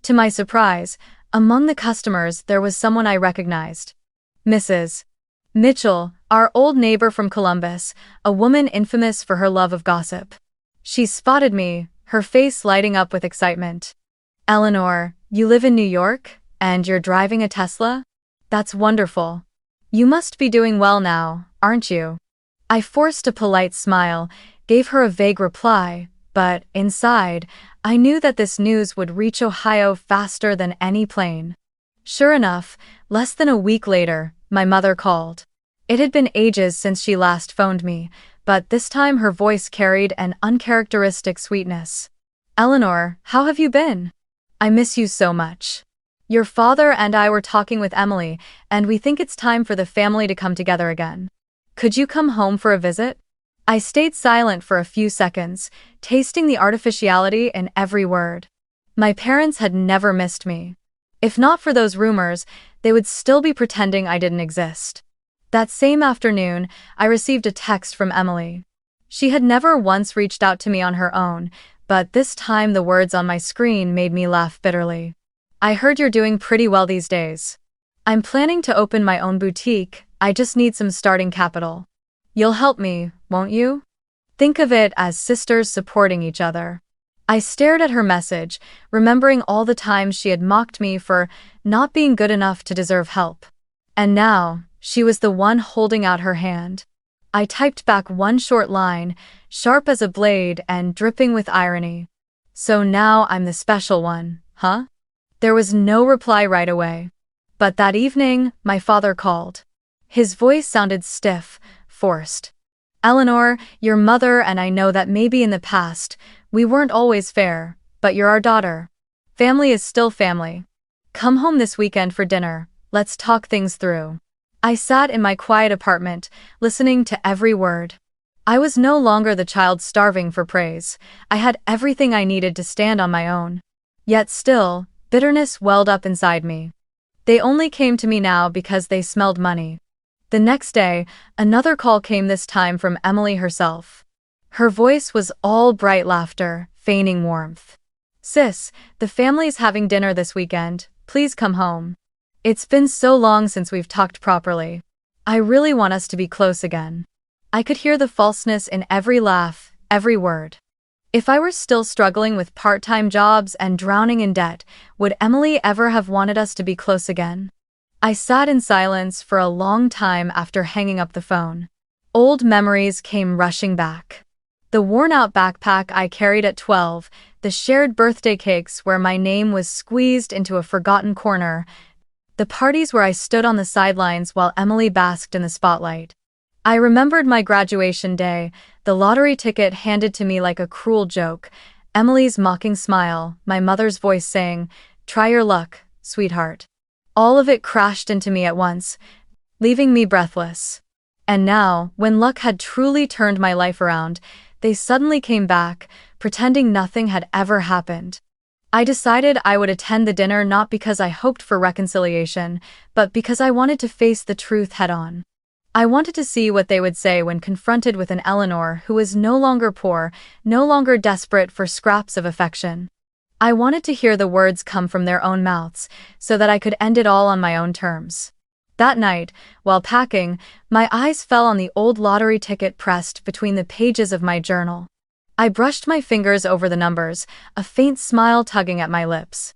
To my surprise, among the customers there was someone I recognized. Mrs. Mitchell, our old neighbor from Columbus, a woman infamous for her love of gossip. She spotted me, her face lighting up with excitement. "Eleanor, you live in New York, and you're driving a Tesla? That's wonderful. You must be doing well now, aren't you?" I forced a polite smile, gave her a vague reply, but inside, I knew that this news would reach Ohio faster than any plane. Sure enough, less than a week later, my mother called. It had been ages since she last phoned me, but this time her voice carried an uncharacteristic sweetness. "Eleanor, how have you been? I miss you so much. Your father and I were talking with Emily, and we think it's time for the family to come together again. Could you come home for a visit?" I stayed silent for a few seconds, tasting the artificiality in every word. My parents had never missed me. If not for those rumors, they would still be pretending I didn't exist. That same afternoon, I received a text from Emily. She had never once reached out to me on her own, but this time the words on my screen made me laugh bitterly. "I heard you're doing pretty well these days. I'm planning to open my own boutique, I just need some starting capital. You'll help me, won't you?" Think of it as sisters supporting each other. I stared at her message, remembering all the times she had mocked me for not being good enough to deserve help. And now, she was the one holding out her hand. I typed back one short line, sharp as a blade and dripping with irony. "So now I'm the special one, huh?" There was no reply right away. But that evening, my father called. His voice sounded stiff, forced. "Eleanor, your mother and I know that maybe in the past, we weren't always fair, but you're our daughter. Family is still family. Come home this weekend for dinner, let's talk things through." I sat in my quiet apartment, listening to every word. I was no longer the child starving for praise. I had everything I needed to stand on my own. Yet still, bitterness welled up inside me. They only came to me now because they smelled money. The next day, another call came, this time from Emily herself. Her voice was all bright laughter, feigning warmth. "Sis, the family's having dinner this weekend, please come home. It's been so long since we've talked properly. I really want us to be close again." I could hear the falseness in every laugh, every word. If I were still struggling with part-time jobs and drowning in debt, would Emily ever have wanted us to be close again? I sat in silence for a long time after hanging up the phone. Old memories came rushing back. The worn-out backpack I carried at 12, the shared birthday cakes where my name was squeezed into a forgotten corner, the parties where I stood on the sidelines while Emily basked in the spotlight. I remembered my graduation day, the lottery ticket handed to me like a cruel joke, Emily's mocking smile, my mother's voice saying, "Try your luck, sweetheart." All of it crashed into me at once, leaving me breathless. And now, when luck had truly turned my life around, they suddenly came back, pretending nothing had ever happened. I decided I would attend the dinner not because I hoped for reconciliation, but because I wanted to face the truth head-on. I wanted to see what they would say when confronted with an Eleanor who was no longer poor, no longer desperate for scraps of affection. I wanted to hear the words come from their own mouths, so that I could end it all on my own terms. That night, while packing, my eyes fell on the old lottery ticket pressed between the pages of my journal. I brushed my fingers over the numbers, a faint smile tugging at my lips.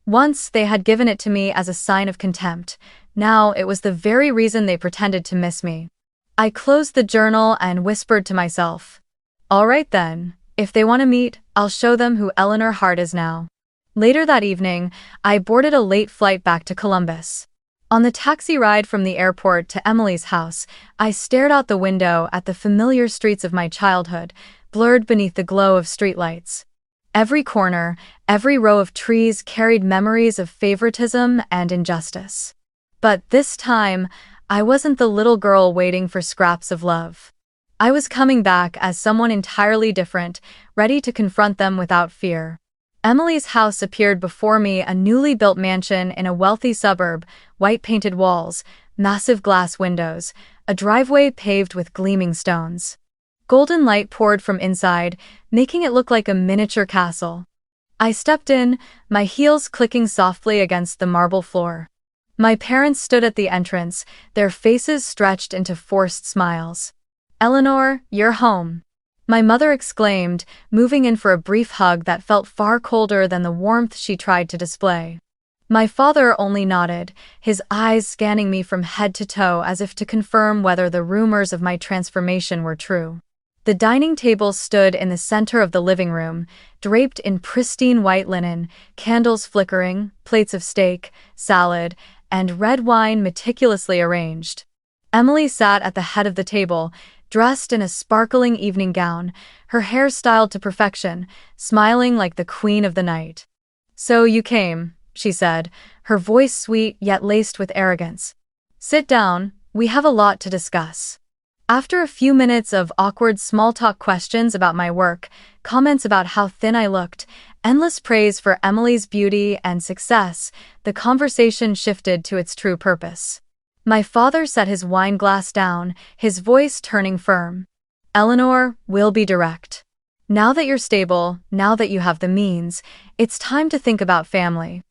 Once they had given it to me as a sign of contempt. Now it was the very reason they pretended to miss me. I closed the journal and whispered to myself, "All right then, if they want to meet, I'll show them who Eleanor Hart is now." Later that evening, I boarded a late flight back to Columbus. On the taxi ride from the airport to Emily's house, I stared out the window at the familiar streets of my childhood, blurred beneath the glow of streetlights. Every corner, every row of trees carried memories of favoritism and injustice. But this time, I wasn't the little girl waiting for scraps of love. I was coming back as someone entirely different, ready to confront them without fear. Emily's house appeared before me, a newly built mansion in a wealthy suburb, white-painted walls, massive glass windows, a driveway paved with gleaming stones. Golden light poured from inside, making it look like a miniature castle. I stepped in, my heels clicking softly against the marble floor. My parents stood at the entrance, their faces stretched into forced smiles. "Eleanor, you're home," my mother exclaimed, moving in for a brief hug that felt far colder than the warmth she tried to display. My father only nodded, his eyes scanning me from head to toe as if to confirm whether the rumors of my transformation were true. The dining table stood in the center of the living room, draped in pristine white linen, candles flickering, plates of steak, salad, and red wine meticulously arranged. Emily sat at the head of the table, dressed in a sparkling evening gown, her hair styled to perfection, smiling like the queen of the night. "So you came," she said, her voice sweet yet laced with arrogance. "Sit down, we have a lot to discuss." After a few minutes of awkward small-talk questions about my work, comments about how thin I looked, endless praise for Emily's beauty and success, the conversation shifted to its true purpose. My father set his wine glass down, his voice turning firm. "Eleanor, we'll be direct. Now that you're stable, now that you have the means, it's time to think about family.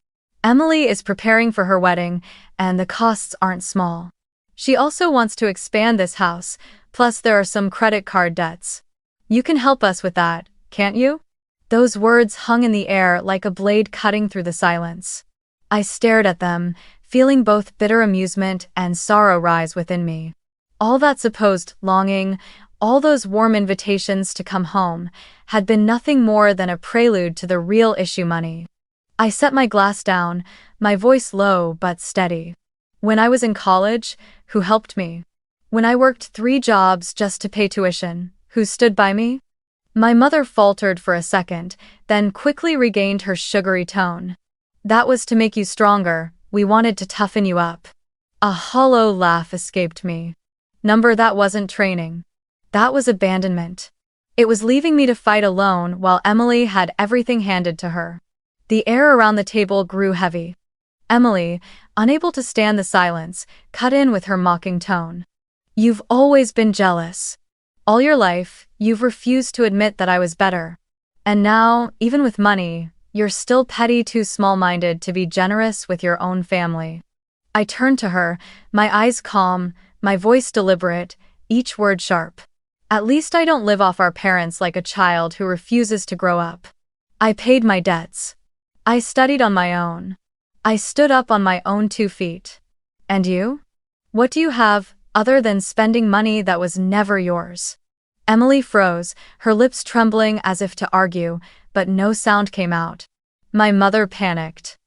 Emily is preparing for her wedding, and the costs aren't small. She also wants to expand this house, plus there are some credit card debts. You can help us with that, can't you?" Those words hung in the air like a blade cutting through the silence. I stared at them, feeling both bitter amusement and sorrow rise within me. All that supposed longing, all those warm invitations to come home, had been nothing more than a prelude to the real issue: money. I set my glass down, my voice low but steady. When I was in college, who helped me? When I worked 3 jobs just to pay tuition, who stood by me? My mother faltered for a second, then quickly regained her sugary tone. "That was to make you stronger, we wanted to toughen you up." A hollow laugh escaped me. That wasn't training. That was abandonment. It was leaving me to fight alone while Emily had everything handed to her. The air around the table grew heavy. Emily, unable to stand the silence, cut in with her mocking tone. "You've always been jealous. All your life, you've refused to admit that I was better. And now, even with money, you're still petty, too small-minded to be generous with your own family." I turned to her, my eyes calm, my voice deliberate, each word sharp. "At least I don't live off our parents like a child who refuses to grow up. I paid my debts. I studied on my own. I stood up on my own 2 feet. And you? What do you have, other than spending money that was never yours? Emily froze, her lips trembling as if to argue, but no sound came out. My mother panicked.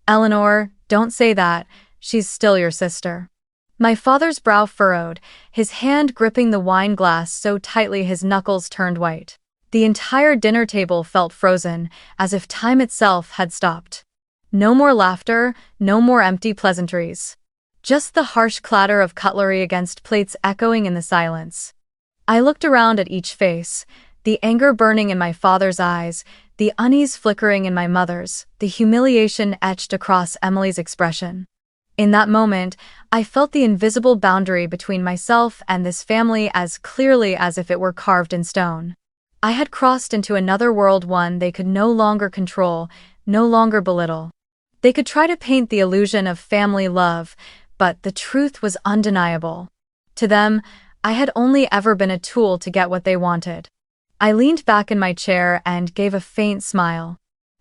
Eleanor, don't say that, she's still your sister. My father's brow furrowed, his hand gripping the wine glass so tightly his knuckles turned white. The entire dinner table felt frozen, as if time itself had stopped. No more laughter, no more empty pleasantries. Just the harsh clatter of cutlery against plates echoing in the silence. I looked around at each face, the anger burning in my father's eyes, the unease flickering in my mother's, the humiliation etched across Emily's expression. In that moment, I felt the invisible boundary between myself and this family as clearly as if it were carved in stone. I had crossed into another world, one they could no longer control, no longer belittle. They could try to paint the illusion of family love, but the truth was undeniable. To them, I had only ever been a tool to get what they wanted. I leaned back in my chair and gave a faint smile.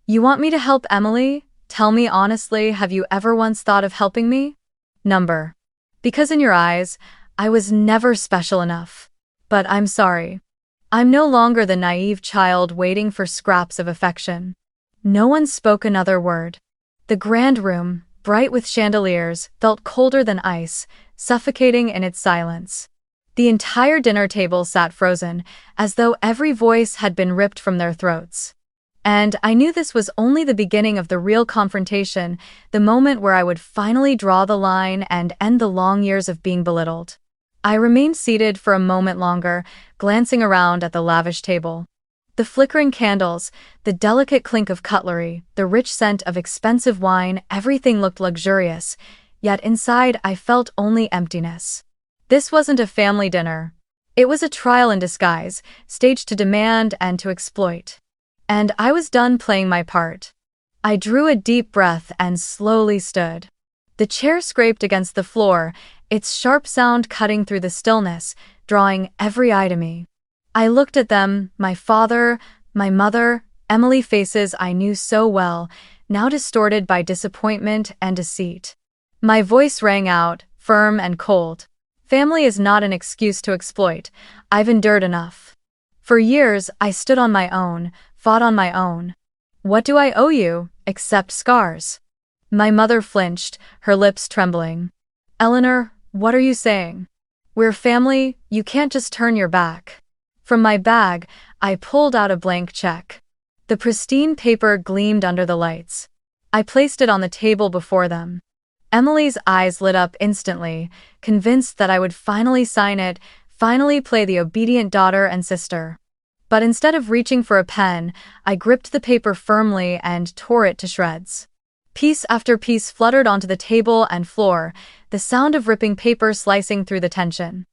You want me to help Emily? Tell me honestly, have you ever once thought of helping me? Number. Because in your eyes, I was never special enough. But I'm sorry. I'm no longer the naive child waiting for scraps of affection. No one spoke another word. The grand room, bright with chandeliers, felt colder than ice, suffocating in its silence. The entire dinner table sat frozen, as though every voice had been ripped from their throats. And I knew this was only the beginning of the real confrontation, the moment where I would finally draw the line and end the long years of being belittled. I remained seated for a moment longer, glancing around at the lavish table. The flickering candles, the delicate clink of cutlery, the rich scent of expensive wine, everything looked luxurious, yet inside I felt only emptiness. This wasn't a family dinner. It was a trial in disguise, staged to demand and to exploit. And I was done playing my part. I drew a deep breath and slowly stood. The chair scraped against the floor, its sharp sound cutting through the stillness, drawing every eye to me. I looked at them, my father, my mother, Emily, faces I knew so well, now distorted by disappointment and deceit. My voice rang out, firm and cold. Family is not an excuse to exploit. I've endured enough. For years, I stood on my own, fought on my own. What do I owe you, except scars? My mother flinched, her lips trembling. Eleanor, what are you saying? We're family, you can't just turn your back. From my bag, I pulled out a blank check. The pristine paper gleamed under the lights. I placed it on the table before them. Emily's eyes lit up instantly, convinced that I would finally sign it, finally play the obedient daughter and sister. But instead of reaching for a pen, I gripped the paper firmly and tore it to shreds. Piece after piece fluttered onto the table and floor, the sound of ripping paper slicing through the tension.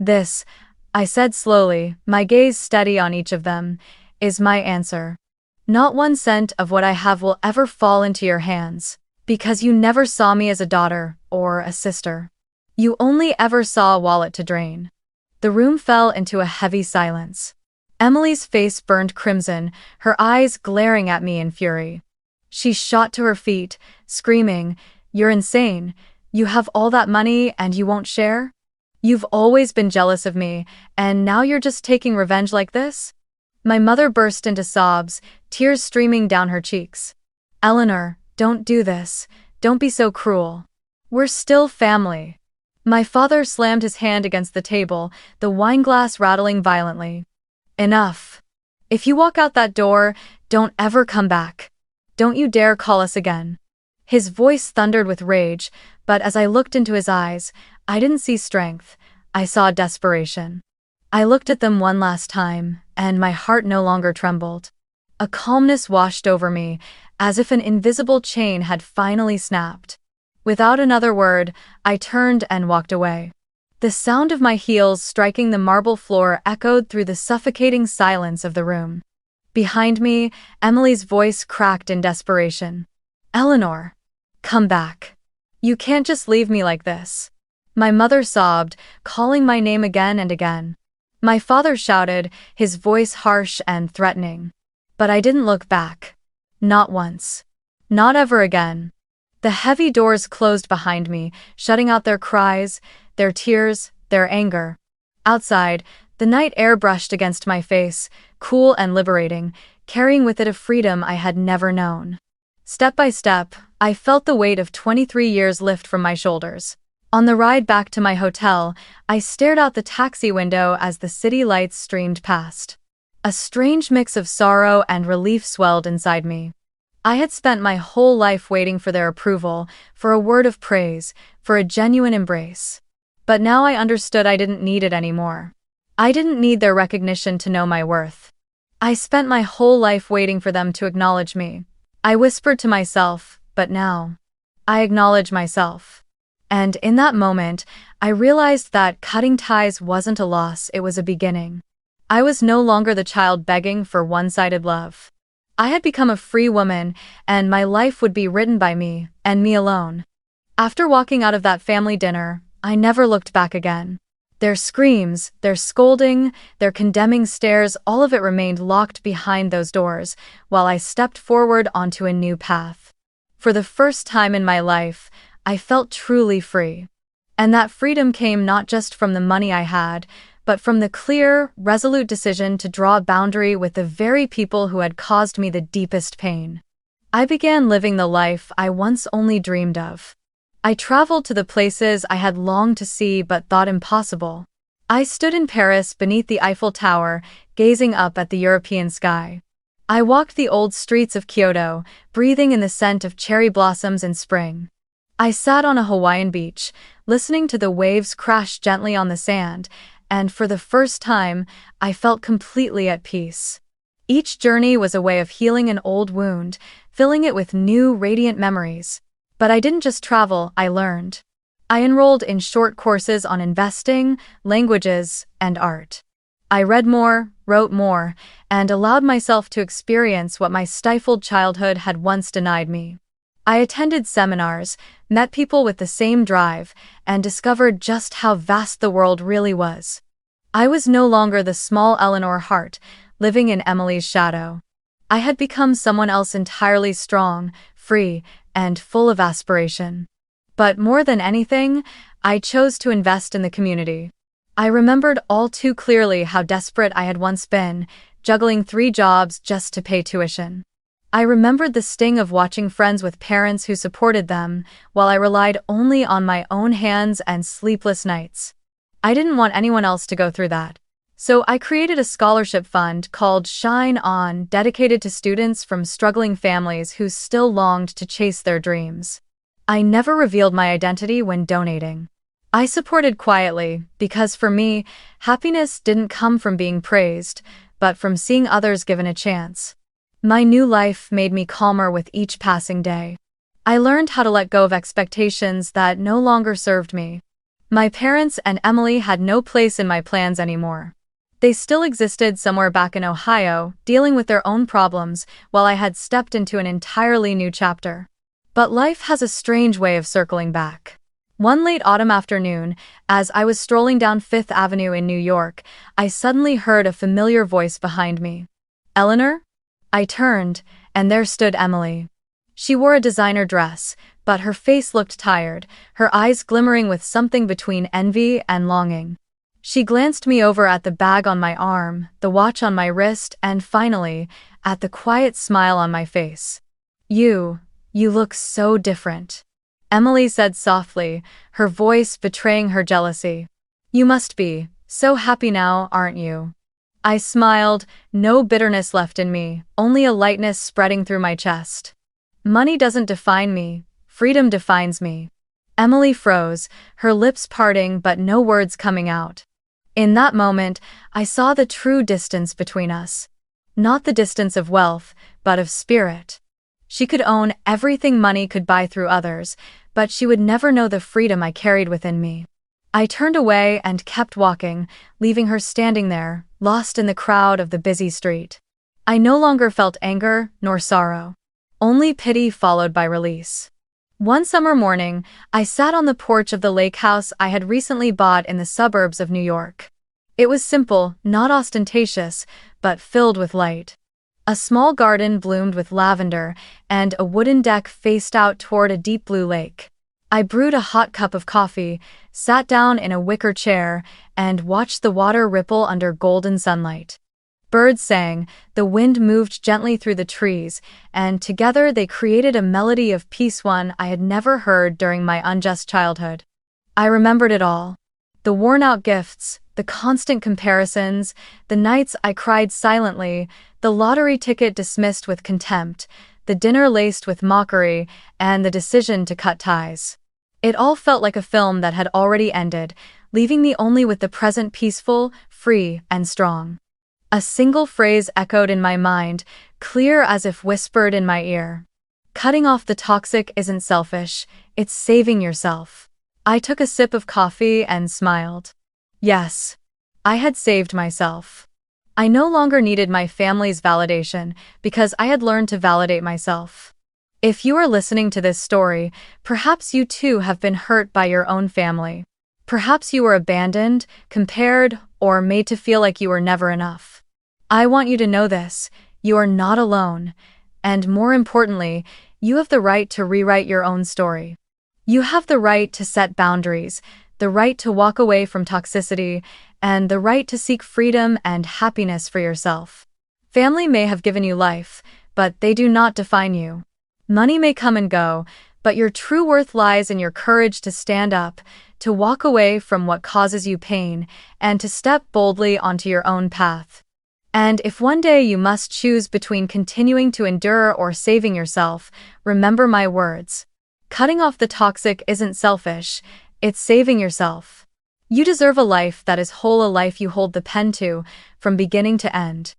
This, I said slowly, my gaze steady on each of them, is my answer. Not 1 cent of what I have will ever fall into your hands, because you never saw me as a daughter or a sister. You only ever saw a wallet to drain. The room fell into a heavy silence. Emily's face burned crimson, her eyes glaring at me in fury. She shot to her feet, screaming, "You're insane. You have all that money and you won't share? You've always been jealous of me, and now you're just taking revenge like this?" My mother burst into sobs, tears streaming down her cheeks. "Eleanor, don't do this. Don't be so cruel. We're still family." My father slammed his hand against the table, the wineglass rattling violently. "Enough. If you walk out that door, don't ever come back. Don't you dare call us again." His voice thundered with rage, but as I looked into his eyes, I didn't see strength, I saw desperation. I looked at them one last time, and my heart no longer trembled. A calmness washed over me, as if an invisible chain had finally snapped. Without another word, I turned and walked away. The sound of my heels striking the marble floor echoed through the suffocating silence of the room. Behind me, Emily's voice cracked in desperation. "Eleanor, come back. You can't just leave me like this." My mother sobbed, calling my name again and again. My father shouted, his voice harsh and threatening. But I didn't look back. Not once. Not ever again. The heavy doors closed behind me, shutting out their cries, their tears, their anger. Outside, the night air brushed against my face, cool and liberating, carrying with it a freedom I had never known. Step by step, I felt the weight of 23 years lift from my shoulders. On the ride back to my hotel, I stared out the taxi window as the city lights streamed past. A strange mix of sorrow and relief swelled inside me. I had spent my whole life waiting for their approval, for a word of praise, for a genuine embrace. But now I understood I didn't need it anymore. I didn't need their recognition to know my worth. I spent my whole life waiting for them to acknowledge me. I whispered to myself, but now, I acknowledge myself. And in that moment, I realized that cutting ties wasn't a loss, it was a beginning. I was no longer the child begging for one-sided love. I had become a free woman, and my life would be written by me, and me alone. After walking out of that family dinner, I never looked back again. Their screams, their scolding, their condemning stares, all of it remained locked behind those doors, while I stepped forward onto a new path. For the first time in my life, I felt truly free. And that freedom came not just from the money I had, but from the clear, resolute decision to draw a boundary with the very people who had caused me the deepest pain. I began living the life I once only dreamed of. I traveled to the places I had longed to see but thought impossible. I stood in Paris beneath the Eiffel Tower, gazing up at the European sky. I walked the old streets of Kyoto, breathing in the scent of cherry blossoms in spring. I sat on a Hawaiian beach, listening to the waves crash gently on the sand, and for the first time, I felt completely at peace. Each journey was a way of healing an old wound, filling it with new, radiant memories. But I didn't just travel, I learned. I enrolled in short courses on investing, languages, and art. I read more, wrote more, and allowed myself to experience what my stifled childhood had once denied me. I attended seminars, met people with the same drive, and discovered just how vast the world really was. I was no longer the small Eleanor Hart, living in Emily's shadow. I had become someone else entirely strong, free, and full of aspiration. But more than anything, I chose to invest in the community. I remembered all too clearly how desperate I had once been, juggling 3 jobs just to pay tuition. I remembered the sting of watching friends with parents who supported them, while I relied only on my own hands and sleepless nights. I didn't want anyone else to go through that. So I created a scholarship fund called Shine On, dedicated to students from struggling families who still longed to chase their dreams. I never revealed my identity when donating. I supported quietly, because for me, happiness didn't come from being praised, but from seeing others given a chance. My new life made me calmer with each passing day. I learned how to let go of expectations that no longer served me. My parents and Emily had no place in my plans anymore. They still existed somewhere back in Ohio, dealing with their own problems, while I had stepped into an entirely new chapter. But life has a strange way of circling back. One late autumn afternoon, as I was strolling down Fifth Avenue in New York, I suddenly heard a familiar voice behind me. "Eleanor?" I turned, and there stood Emily. She wore a designer dress, but her face looked tired, her eyes glimmering with something between envy and longing. She glanced me over at the bag on my arm, the watch on my wrist, and finally, at the quiet smile on my face. You look so different," Emily said softly, her voice betraying her jealousy. "You must be so happy now, aren't you?" I smiled, no bitterness left in me, only a lightness spreading through my chest. "Money doesn't define me, freedom defines me." Emily froze, her lips parting but no words coming out. In that moment, I saw the true distance between us. Not the distance of wealth, but of spirit. She could own everything money could buy through others, but she would never know the freedom I carried within me. I turned away and kept walking, leaving her standing there, lost in the crowd of the busy street. I no longer felt anger nor sorrow. Only pity followed by release. One summer morning, I sat on the porch of the lake house I had recently bought in the suburbs of New York. It was simple, not ostentatious, but filled with light. A small garden bloomed with lavender, and a wooden deck faced out toward a deep blue lake. I brewed a hot cup of coffee, sat down in a wicker chair, and watched the water ripple under golden sunlight. Birds sang, the wind moved gently through the trees, and together they created a melody of peace one I had never heard during my unjust childhood. I remembered it all. The worn-out gifts, the constant comparisons, the nights I cried silently, the lottery ticket dismissed with contempt, the dinner laced with mockery, and the decision to cut ties. It all felt like a film that had already ended, leaving me only with the present peaceful, free, and strong. A single phrase echoed in my mind, clear as if whispered in my ear. Cutting off the toxic isn't selfish, it's saving yourself. I took a sip of coffee and smiled. Yes, I had saved myself. I no longer needed my family's validation because I had learned to validate myself. If you are listening to this story, perhaps you too have been hurt by your own family. Perhaps you were abandoned, compared, or made to feel like you were never enough. I want you to know this: you are not alone, and more importantly, you have the right to rewrite your own story. You have the right to set boundaries, the right to walk away from toxicity, and the right to seek freedom and happiness for yourself. Family may have given you life, but they do not define you. Money may come and go, but your true worth lies in your courage to stand up, to walk away from what causes you pain, and to step boldly onto your own path. And if one day you must choose between continuing to endure or saving yourself, remember my words. Cutting off the toxic isn't selfish, it's saving yourself. You deserve a life that is whole, a life you hold the pen to, from beginning to end.